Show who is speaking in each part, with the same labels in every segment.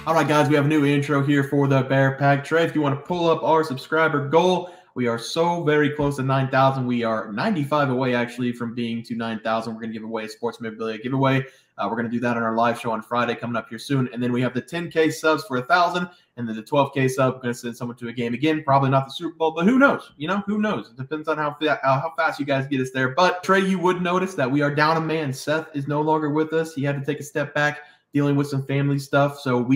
Speaker 1: All right, guys, we have a new intro here for the Bear Pack. Trey, if you want to pull up our subscriber goal, we are so very close to 9,000. We are 95 away, actually, from being to 9,000. We're going to give away a sports memorabilia giveaway. We're going to do that on our live show on Friday coming up here soon. And then we have the 10K subs for 1,000, and then the 12K sub. We're going to send someone to a game again. Probably not the Super Bowl, but who knows? Who knows? It depends on how fast you guys get us there. But, Trey, you would notice that we are down a man. Seth is no longer with us. He had to take a step back, dealing with some family stuff. So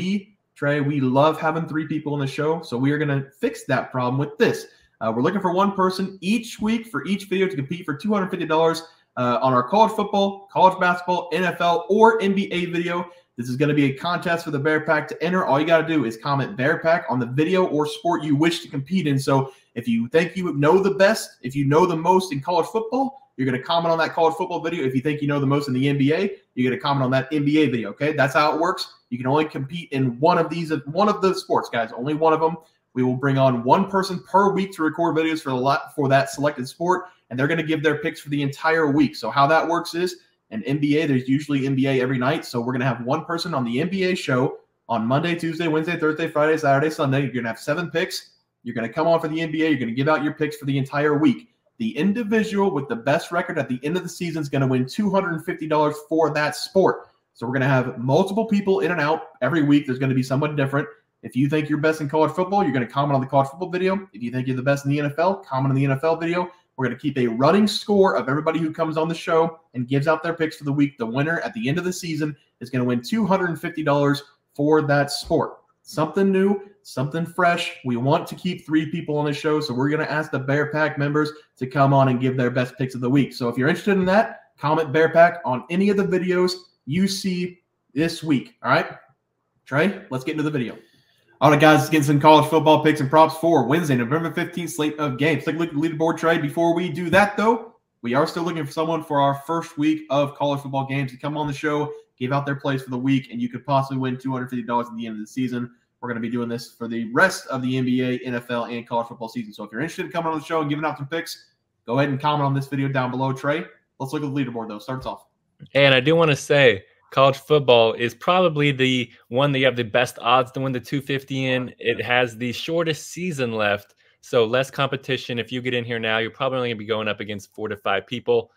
Speaker 1: Trey, we love having 3 people on the show. So we are going to fix that problem with this. We're looking for one person each week for each video to compete for $250 on our college football, college basketball, NFL, or NBA video. This is going to be a contest for the Bear Pack. To enter, all you got to do is comment Bear Pack on the video or sport you wish to compete in. So if you think you know the best, if you know the most in college football, you're going to comment on that college football video. If you think you know the most in the NBA, you're going to comment on that NBA video, okay? That's how it works. You can only compete in one of the sports, guys, only one of them. We will bring on one person per week to record videos for that selected sport, and they're going to give their picks for the entire week. So how that works is, in NBA, there's usually NBA every night, so we're going to have one person on the NBA show on Monday, Tuesday, Wednesday, Thursday, Friday, Saturday, Sunday. You're going to have 7 picks. You're going to come on for the NBA. You're going to give out your picks for the entire week. The individual with the best record at the end of the season is going to win $250 for that sport. So we're going to have multiple people in and out every week. There's going to be someone different. If you think you're best in college football, you're going to comment on the college football video. If you think you're the best in the NFL, comment on the NFL video. We're going to keep a running score of everybody who comes on the show and gives out their picks for the week. The winner at the end of the season is going to win $250 for that sport. Something new, something fresh. We want to keep 3 people on the show, so we're going to ask the Bear Pack members to come on and give their best picks of the week. So if you're interested in that, comment Bear Pack on any of the videos you see this week. All right, Trey, let's get into the video. All right, guys, let's get some college football picks and props for Wednesday, November 15th slate of games. Take a look at the leaderboard, Trey. Before we do that, though, we are still looking for someone for our first week of college football games to come on the show, give out their plays for the week, and you could possibly win $250 at the end of the season. We're going to be doing this for the rest of the NBA, NFL, and college football season. So if you're interested in coming on the show and giving out some picks, go ahead and comment on this video down below, Trey. Let's look at the leaderboard, though. Starts off.
Speaker 2: And I do want to say, college football is probably the one that you have the best odds to win the 250 in. It has the shortest season left, so less competition. If you get in here now, you're probably only going to be going up against 4 to 5 people.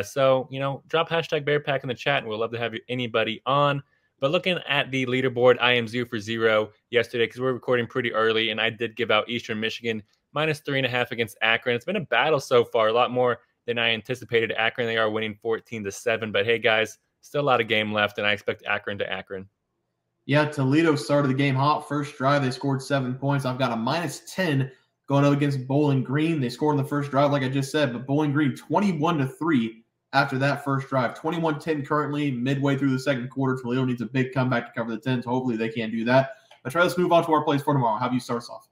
Speaker 2: So, drop hashtag BearPack in the chat, and we'll love to have anybody on. But looking at the leaderboard, I am 0 for 0 yesterday because we're recording pretty early, and I did give out Eastern Michigan minus 3.5 against Akron. It's been a battle so far, a lot more than I anticipated. Akron, they are winning 14-7. But hey, guys, still a lot of game left, and I expect Akron to Akron.
Speaker 1: Yeah, Toledo started the game hot. First drive, they scored 7 points. I've got a minus 10 going up against Bowling Green. They scored in the first drive, like I just said, but Bowling Green 21-3 after that first drive. 21-10 currently, midway through the second quarter. Toledo needs a big comeback to cover the 10, so hopefully they can do that. But try, let's move on to our plays for tomorrow. How do you start us off?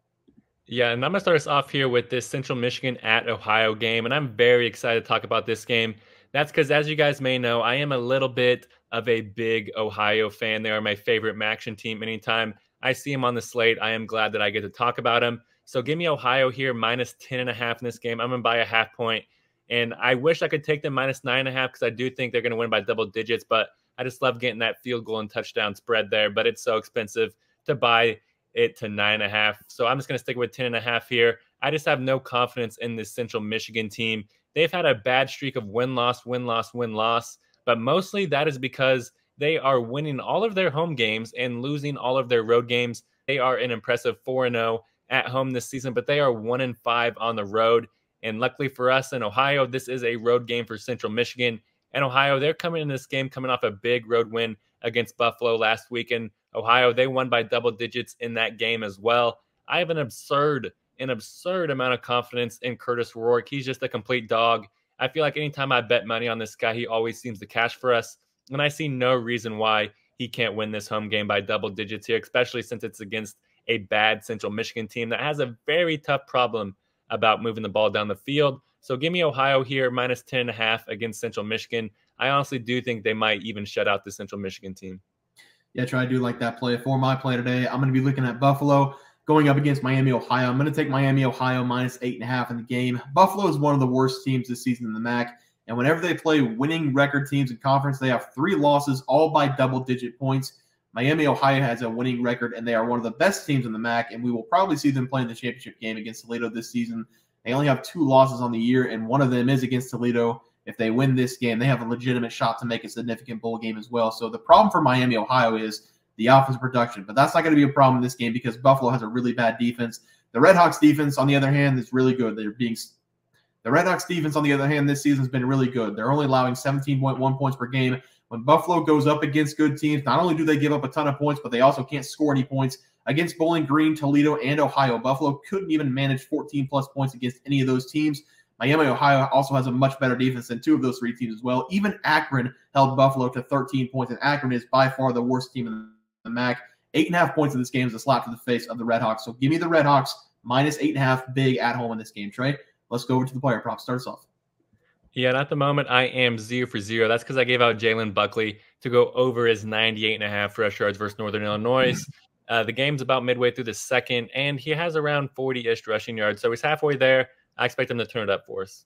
Speaker 2: Yeah, and I'm going to start us off here with this Central Michigan at Ohio game, and I'm very excited to talk about this game. That's because, as you guys may know, I am a little bit of a big Ohio fan. They are my favorite MACtion team. Anytime I see them on the slate, I am glad that I get to talk about them. So give me Ohio here, minus 10.5 in this game. I'm going to buy a half point. And I wish I could take them minus 9.5 because I do think they're going to win by double digits. But I just love getting that field goal and touchdown spread there. But it's so expensive to buy it to 9.5. So I'm just going to stick with 10.5 here. I just have no confidence in this Central Michigan team. They've had a bad streak of win-loss, win-loss, win-loss. But mostly that is because they are winning all of their home games and losing all of their road games. They are an impressive 4-0 at home this season, but they are 1-5 on the road. And luckily for us in Ohio, this is a road game for Central Michigan. And Ohio, they're coming in this game coming off a big road win against Buffalo last week. And Ohio, they won by double digits in that game as well. I have an absurd amount of confidence in Curtis Rourke. He's just a complete dog. I feel like anytime I bet money on this guy, he always seems to cash for us. And I see no reason why he can't win this home game by double digits here, especially since it's against a bad Central Michigan team that has a very tough problem about moving the ball down the field. So give me Ohio here, minus 10.5 against Central Michigan. I honestly do think they might even shut out the Central Michigan team.
Speaker 1: Yeah, Trey, I do like that play. For my play today, I'm going to be looking at Buffalo going up against Miami, Ohio. I'm going to take Miami, Ohio, minus 8.5 in the game. Buffalo is one of the worst teams this season in the MAC. And whenever they play winning record teams in conference, they have 3 losses, all by double-digit points. Miami, Ohio has a winning record, and they are one of the best teams in the MAC, and we will probably see them play in the championship game against Toledo this season. They only have 2 losses on the year, and one of them is against Toledo. If they win this game, they have a legitimate shot to make a significant bowl game as well. So the problem for Miami, Ohio is the offensive production, but that's not going to be a problem in this game because Buffalo has a really bad defense. The Redhawks defense, on the other hand, is really good. The Redhawks defense, on the other hand, this season has been really good. They're only allowing 17.1 points per game. When Buffalo goes up against good teams, not only do they give up a ton of points, but they also can't score any points. Against Bowling Green, Toledo, and Ohio, Buffalo couldn't even manage 14-plus points against any of those teams. Miami, Ohio also has a much better defense than 2 of those 3 teams as well. Even Akron held Buffalo to 13 points, and Akron is by far the worst team in the MAC. 8.5 points in this game is a slap to the face of the Redhawks. So give me the Redhawks minus 8.5 big at home in this game, Trey. Let's go over to the player props. Start us off.
Speaker 2: Yeah, and at the moment, I am 0 for 0. That's because I gave out Jalen Buckley to go over his 98.5 rush yards versus Northern Illinois. The game's about midway through the second, and he has around 40-ish rushing yards, so he's halfway there. I expect him to turn it up for us.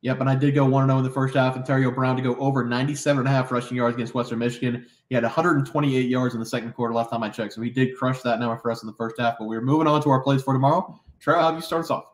Speaker 1: Yep, and I did go 1-0 in the first half. Ontario Brown to go over 97.5 rushing yards against Western Michigan. He had 128 yards in the second quarter last time I checked, so he did crush that number for us in the first half. But we're moving on to our plays for tomorrow. Trey, how have you start us off?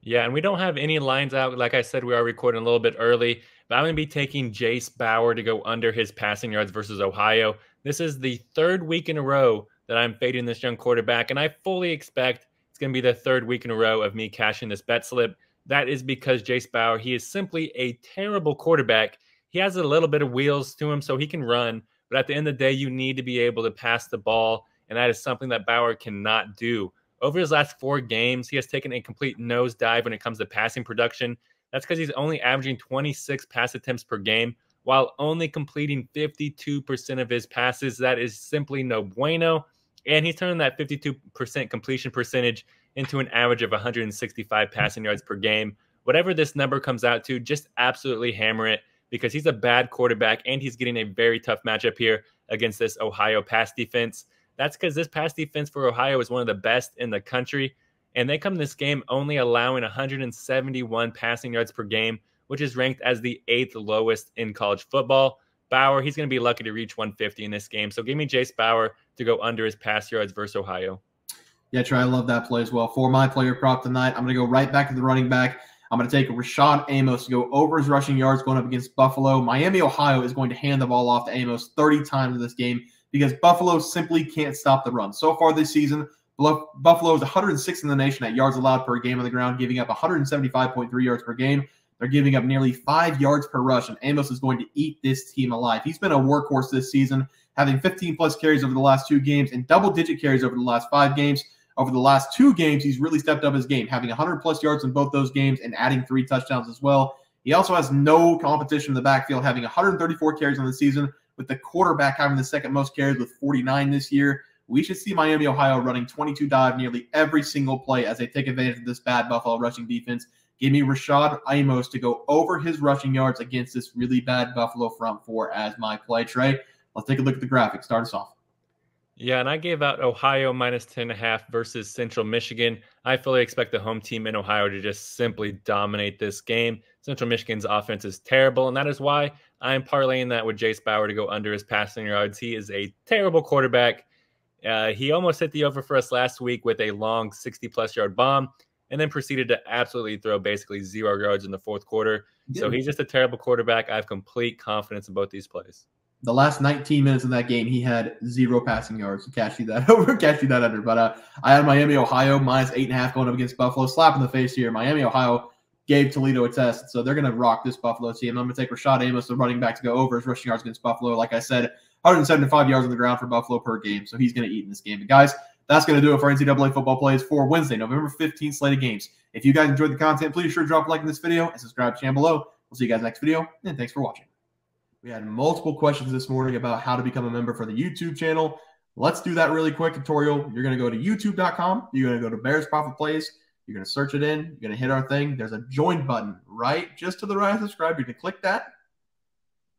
Speaker 2: Yeah, and we don't have any lines out. Like I said, we are recording a little bit early, but I'm going to be taking Jase Bauer to go under his passing yards versus Ohio. This is the 3rd week in a row that I'm fading this young quarterback, and I fully expect it's going to be the 3rd week in a row of me cashing this bet slip. That is because Jase Bauer, he is simply a terrible quarterback. He has a little bit of wheels to him, so he can run, but at the end of the day, you need to be able to pass the ball, and that is something that Bauer cannot do. Over his last 4 games, he has taken a complete nosedive when it comes to passing production. That's because he's only averaging 26 pass attempts per game, while only completing 52% of his passes. That is simply no bueno. And he's turning that 52% completion percentage into an average of 165 passing yards per game. Whatever this number comes out to, just absolutely hammer it because he's a bad quarterback and he's getting a very tough matchup here against this Ohio pass defense. That's because this pass defense for Ohio is one of the best in the country, and they come to this game only allowing 171 passing yards per game, which is ranked as the 8th lowest in college football. Bauer, he's going to be lucky to reach 150 in this game, so give me Jase Bauer to go under his pass yards versus Ohio.
Speaker 1: Yeah, Trey, I love that play as well. For my player prop tonight, I'm going to go right back to the running back. I'm going to take Rashad Amos to go over his rushing yards going up against Buffalo. Miami, Ohio is going to hand the ball off to Amos 30 times in this game because Buffalo simply can't stop the run. So far this season, Buffalo is 106th in the nation at yards allowed per game on the ground, giving up 175.3 yards per game. They're giving up nearly 5 yards per rush, and Amos is going to eat this team alive. He's been a workhorse this season, having 15-plus carries over the last 2 games and double-digit carries over the last 5 games. Over the last 2 games, he's really stepped up his game, having 100-plus yards in both those games and adding 3 touchdowns as well. He also has no competition in the backfield, having 134 carries on the season, with the quarterback having the second most carries with 49 this year. We should see Miami, Ohio running 22 dive nearly every single play as they take advantage of this bad Buffalo rushing defense. Give me Rashad Amos to go over his rushing yards against this really bad Buffalo front 4 as my play. Trey, let's take a look at the graphics. Start us off.
Speaker 2: Yeah, and I gave out Ohio minus 10.5 versus Central Michigan. I fully expect the home team in Ohio to just simply dominate this game. Central Michigan's offense is terrible, and that is why I'm parlaying that with Jase Bauer to go under his passing yards. He is a terrible quarterback. He almost hit the over for us last week with a long 60-plus yard bomb and then proceeded to absolutely throw basically 0 yards in the fourth quarter. Yeah. So he's just a terrible quarterback. I have complete confidence in both these plays.
Speaker 1: The last 19 minutes of that game, he had 0 passing yards. So cash you that over, cash you that under. But I had Miami, Ohio minus 8.5 going up against Buffalo. Slap in the face here. Miami, Ohio gave Toledo a test, so they're going to rock this Buffalo team. I'm going to take Rashad Amos, the running back, to go over his rushing yards against Buffalo. Like I said, 175 yards on the ground for Buffalo per game, so he's going to eat in this game. But guys, that's going to do it for NCAA football plays for Wednesday, November 15th slate of games. If you guys enjoyed the content, please sure to drop a like in this video and subscribe to the channel below. We'll see you guys next video, and thanks for watching. We had multiple questions this morning about how to become a member for the YouTube channel. Let's do that really quick tutorial. You're going to go to youtube.com. You're going to go to Bears Profit Plays. You're going to search it in. You're going to hit our thing. There's a join button right just to the right of subscribe. You're going to click that.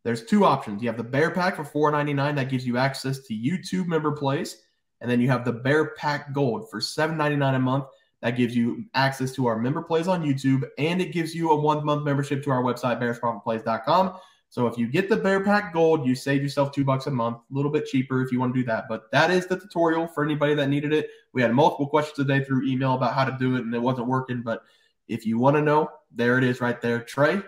Speaker 1: There's 2 options. You have the Bear Pack for $4.99. That gives you access to YouTube member plays. And then you have the Bear Pack Gold for $7.99 a month. That gives you access to our member plays on YouTube. And it gives you a 1-month membership to our website, bearsprofitplays.com. So if you get the Bear Pack Gold, you save yourself $2 a month, a little bit cheaper if you want to do that. But that is the tutorial for anybody that needed it. We had multiple questions today through email about how to do it, and it wasn't working. But if you want to know, there it is right there. Trey,